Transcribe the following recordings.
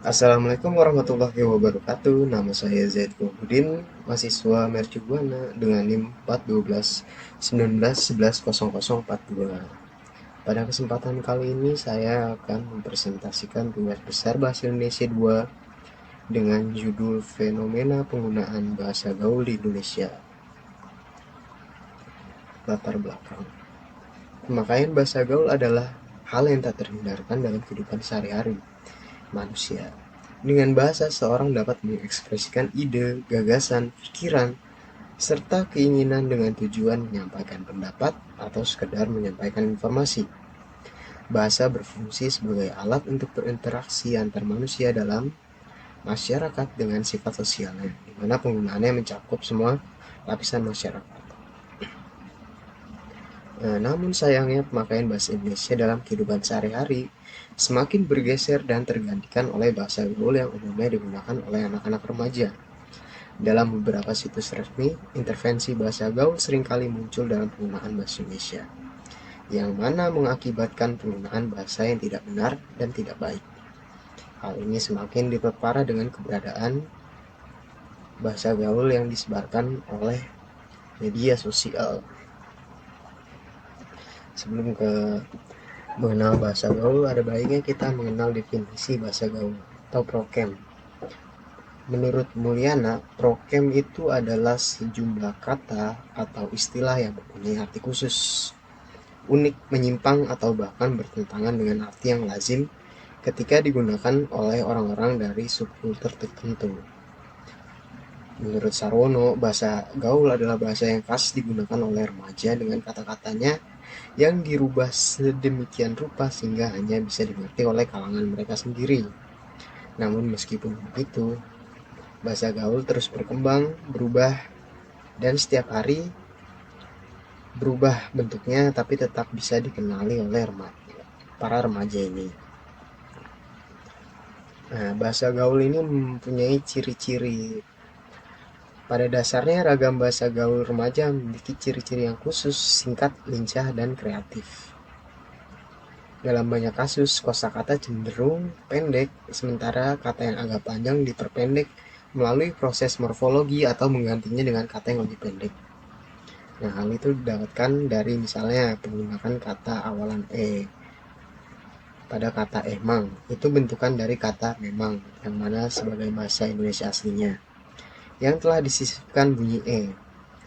Assalamualaikum warahmatullahi wabarakatuh. Nama saya Zaid Kohudin, mahasiswa Mercubuana dengan NIM 41219110042. Pada kesempatan kali ini saya akan mempresentasikan tugas besar Bahasa Indonesia 2 dengan judul Fenomena Penggunaan Bahasa Gaul di Indonesia. Latar belakang. Pemakaian bahasa gaul adalah hal yang tak terhindarkan dalam kehidupan sehari-hari manusia. Dengan bahasa, seorang dapat mengekspresikan ide, gagasan, pikiran, serta keinginan dengan tujuan menyampaikan pendapat atau sekedar menyampaikan informasi. Bahasa berfungsi sebagai alat untuk berinteraksi antar manusia dalam masyarakat dengan sifat sosialnya, di mana penggunaannya mencakup semua lapisan masyarakat. Namun sayangnya pemakaian bahasa Indonesia dalam kehidupan sehari-hari semakin bergeser dan tergantikan oleh bahasa gaul yang umumnya digunakan oleh anak-anak remaja. Dalam beberapa situs resmi, intervensi bahasa gaul seringkali muncul dalam penggunaan bahasa Indonesia, yang mana mengakibatkan penggunaan bahasa yang tidak benar dan tidak baik. Hal ini semakin diperparah dengan keberadaan bahasa gaul yang disebarkan oleh media sosial. Sebelum mengenal bahasa gaul, ada baiknya kita mengenal definisi bahasa gaul atau prokem. Menurut Mulyana, prokem itu adalah sejumlah kata atau istilah yang mempunyai arti khusus, unik, menyimpang, atau bahkan bertentangan dengan arti yang lazim ketika digunakan oleh orang-orang dari subkultur tertentu. Menurut Sarwono, bahasa gaul adalah bahasa yang khas digunakan oleh remaja dengan kata-katanya yang dirubah sedemikian rupa sehingga hanya bisa dimengerti oleh kalangan mereka sendiri. Namun meskipun begitu, bahasa gaul terus berkembang, berubah, dan setiap hari berubah bentuknya tapi tetap bisa dikenali oleh para remaja ini. Nah, bahasa gaul ini mempunyai ciri-ciri. Pada dasarnya ragam bahasa gaul remaja memiliki ciri-ciri yang khusus, singkat, lincah, dan kreatif. Dalam banyak kasus, kosakata cenderung pendek, sementara kata yang agak panjang diperpendek melalui proses morfologi atau menggantinya dengan kata yang lebih pendek. Nah, hal itu didapatkan dari misalnya penggunaan kata awalan e pada kata emang. Itu bentukan dari kata memang, yang mana sebagai bahasa Indonesia aslinya, yang telah disisipkan bunyi e.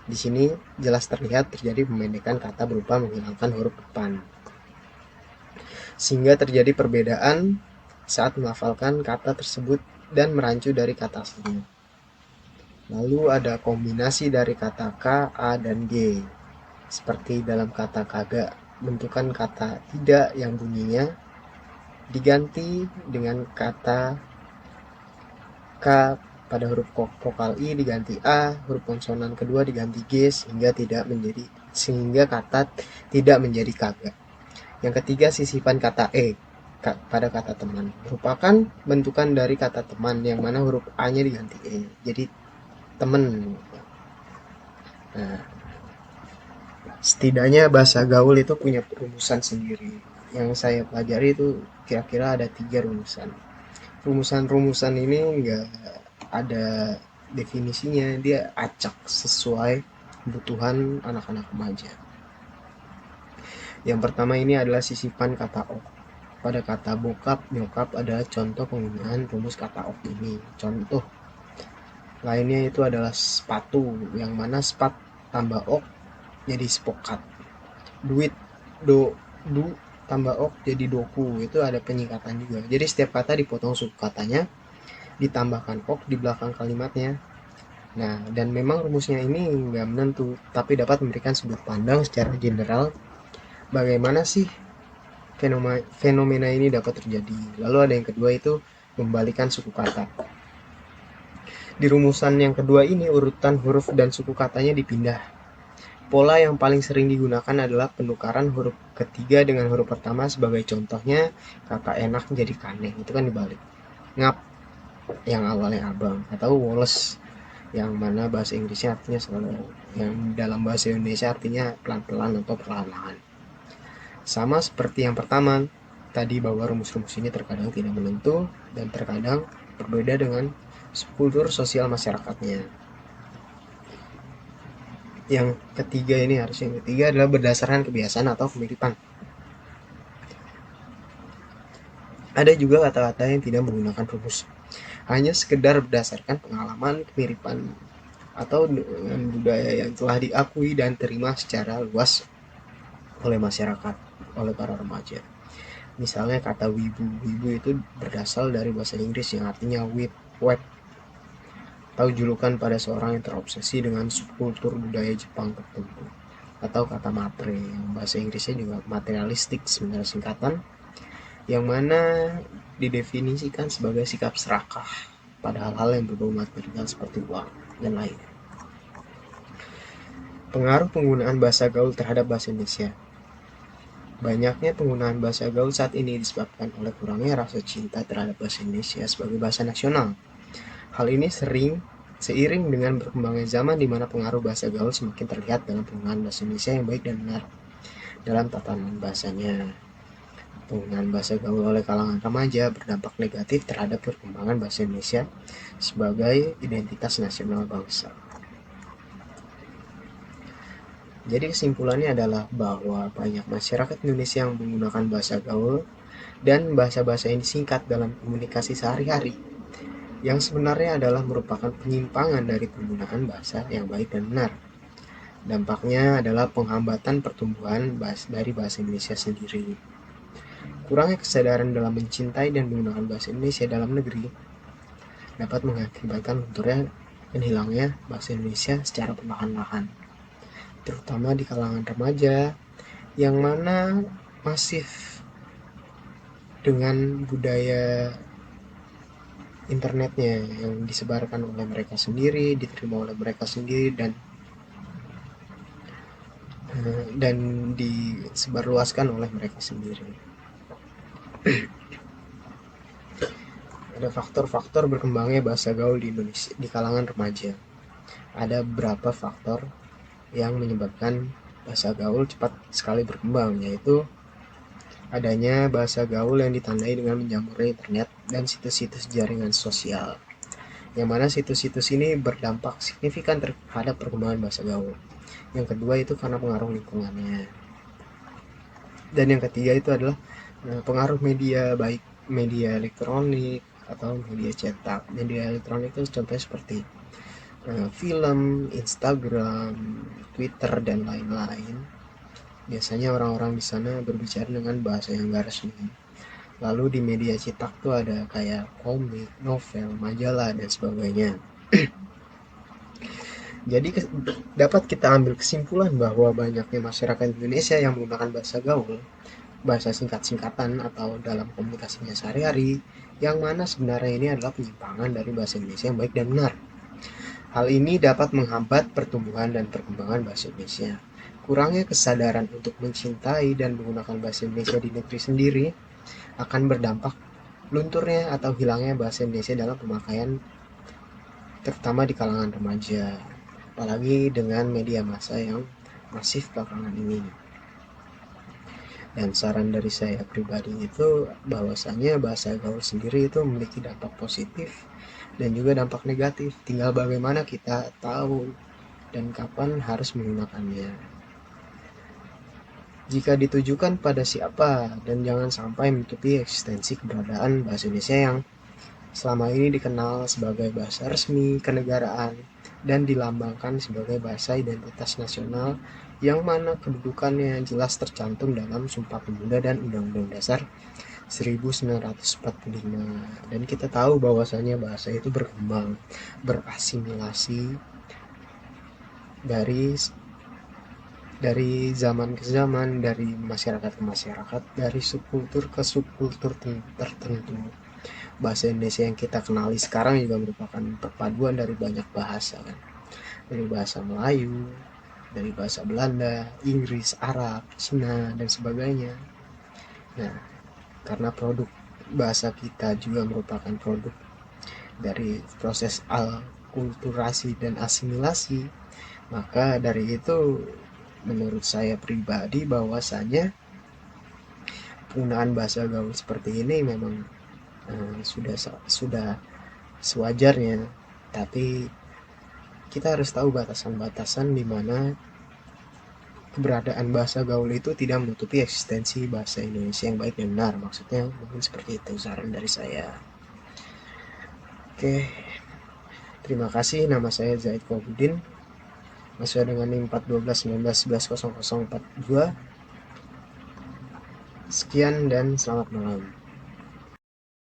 Di sini jelas terlihat terjadi pemendekan kata berupa menghilangkan huruf depan, sehingga terjadi perbedaan saat melafalkan kata tersebut dan merancu dari kata aslinya. Lalu ada kombinasi dari kata K, A, dan G. Seperti dalam kata kagak, bentukan kata tidak yang bunyinya diganti dengan kata K pada huruf vokal I diganti A, huruf konsonan kedua diganti G sehingga kata tidak menjadi kagak. Yang ketiga, sisipan kata E pada kata teman merupakan bentukan dari kata teman yang mana huruf A-nya diganti E. Jadi teman. Nah, setidaknya bahasa gaul itu punya rumusan sendiri. Yang saya pelajari itu kira-kira ada 3 rumusan. Rumusan-rumusan ini enggak ada definisinya, dia acak sesuai kebutuhan anak-anak remaja. Yang pertama ini adalah sisipan kata ok. Pada kata bokap, nyokap adalah contoh penggunaan rumus kata ok ini. Contoh lainnya itu adalah sepatu, yang mana sepat tambah ok jadi sepokat. Duit, du tambah ok jadi doku, itu ada penyingkatan juga. Jadi setiap kata dipotong suku katanya, ditambahkan ok di belakang kalimatnya. Nah, dan memang rumusnya ini nggak menentu, tapi dapat memberikan sudut pandang secara general bagaimana sih fenomena ini dapat terjadi. Lalu ada yang kedua itu membalikan suku kata. Di rumusan yang kedua ini urutan huruf dan suku katanya dipindah. Pola yang paling sering digunakan adalah penukaran huruf ketiga dengan huruf pertama. Sebagai contohnya, kata enak jadi kaneh, itu kan dibalik. Ngap yang awalnya abang, atau woles yang mana bahasa Inggrisnya artinya selalu, yang dalam bahasa Indonesia artinya pelan-pelan atau perlahan-lahan. Sama seperti yang pertama, tadi bahwa rumus-rumus ini terkadang tidak menentu dan terkadang berbeda dengan kultur sosial masyarakatnya. Yang ketiga adalah berdasarkan kebiasaan atau kemiripan. Ada juga kata-kata yang tidak menggunakan rumus, hanya sekedar berdasarkan pengalaman, kemiripan, atau dengan budaya yang telah diakui dan terima secara luas oleh masyarakat, oleh para remaja. Misalnya kata wibu. Wibu itu berasal dari bahasa Inggris yang artinya web, atau julukan pada seorang yang terobsesi dengan subkultur budaya Jepang tertentu. Atau kata matre, yang bahasa Inggrisnya juga materialistik sebenarnya singkatan, yang mana didefinisikan sebagai sikap serakah pada hal-hal yang berbau material seperti uang dan lainnya. Pengaruh penggunaan bahasa gaul terhadap bahasa Indonesia. Banyaknya penggunaan bahasa gaul saat ini disebabkan oleh kurangnya rasa cinta terhadap bahasa Indonesia sebagai bahasa nasional. Hal ini seiring dengan berkembangnya zaman di mana pengaruh bahasa gaul semakin terlihat dalam penggunaan bahasa Indonesia yang baik dan benar dalam tatanan bahasanya. Penggunaan bahasa gaul oleh kalangan remaja berdampak negatif terhadap perkembangan bahasa Indonesia sebagai identitas nasional bangsa. Jadi kesimpulannya adalah bahwa banyak masyarakat Indonesia yang menggunakan bahasa gaul dan bahasa-bahasa ini singkat dalam komunikasi sehari-hari, yang sebenarnya adalah merupakan penyimpangan dari penggunaan bahasa yang baik dan benar. Dampaknya adalah penghambatan pertumbuhan dari bahasa Indonesia sendiri. Kurangnya kesadaran dalam mencintai dan menggunakan bahasa Indonesia dalam negeri dapat mengakibatkan lunturnya dan hilangnya bahasa Indonesia secara perlahan-lahan, terutama di kalangan remaja yang mana masif dengan budaya internetnya yang disebarkan oleh mereka sendiri, diterima oleh mereka sendiri, dan disebarluaskan oleh mereka sendiri. Ada faktor-faktor berkembangnya bahasa gaul di Indonesia di kalangan remaja. Ada beberapa faktor yang menyebabkan bahasa gaul cepat sekali berkembang, yaitu adanya bahasa gaul yang ditandai dengan menjamurnya internet dan situs-situs jaringan sosial, yang mana situs-situs ini berdampak signifikan terhadap perkembangan bahasa gaul. Yang kedua itu karena pengaruh lingkungannya. Dan yang ketiga itu adalah pengaruh media, baik media elektronik atau media cetak. Media elektronik itu contohnya seperti film, Instagram, Twitter, dan lain-lain. Biasanya orang-orang di sana berbicara dengan bahasa yang gak resmi. Lalu di media cetak tuh ada kayak komik, novel, majalah, dan sebagainya. Jadi dapat kita ambil kesimpulan bahwa banyaknya masyarakat Indonesia yang menggunakan bahasa gaul, bahasa singkat-singkatan atau dalam komunikasinya sehari-hari, yang mana sebenarnya ini adalah penyimpangan dari bahasa Indonesia yang baik dan benar. Hal ini dapat menghambat pertumbuhan dan perkembangan bahasa Indonesia. Kurangnya kesadaran untuk mencintai dan menggunakan bahasa Indonesia di negeri sendiri akan berdampak lunturnya atau hilangnya bahasa Indonesia dalam pemakaian, terutama di kalangan remaja, apalagi dengan media massa yang masif belakangan ini. Dan saran dari saya pribadi itu bahwasanya bahasa gaul sendiri itu memiliki dampak positif dan juga dampak negatif, tinggal bagaimana kita tahu dan kapan harus menggunakannya. Jika ditujukan pada siapa, dan jangan sampai menutupi eksistensi keberadaan bahasa Indonesia yang selama ini dikenal sebagai bahasa resmi kenegaraan dan dilambangkan sebagai bahasa identitas nasional, yang mana kedudukannya jelas tercantum dalam Sumpah Pemuda dan Undang-Undang Dasar 1945. Dan kita tahu bahwasanya bahasa itu berkembang, berasimilasi dari zaman ke zaman, dari masyarakat ke masyarakat, dari subkultur ke subkultur tertentu. Bahasa Indonesia yang kita kenali sekarang juga merupakan perpaduan dari banyak bahasa kan. Dari bahasa Melayu, dari bahasa Belanda, Inggris, Arab, Cina, dan sebagainya. Nah, karena produk bahasa kita juga merupakan produk dari proses alkulturasi dan asimilasi, maka dari itu menurut saya pribadi bahwasanya penggunaan bahasa gaul seperti ini memang sudah sewajarnya, tapi kita harus tahu batasan-batasan di mana keberadaan bahasa gaul itu tidak menutupi eksistensi bahasa Indonesia yang baik dan benar. Maksudnya mungkin seperti itu saran dari saya. Oke, terima kasih. Nama saya Zaid Fawbudin, sesuai dengan NIM 41219110042. Sekian dan selamat malam.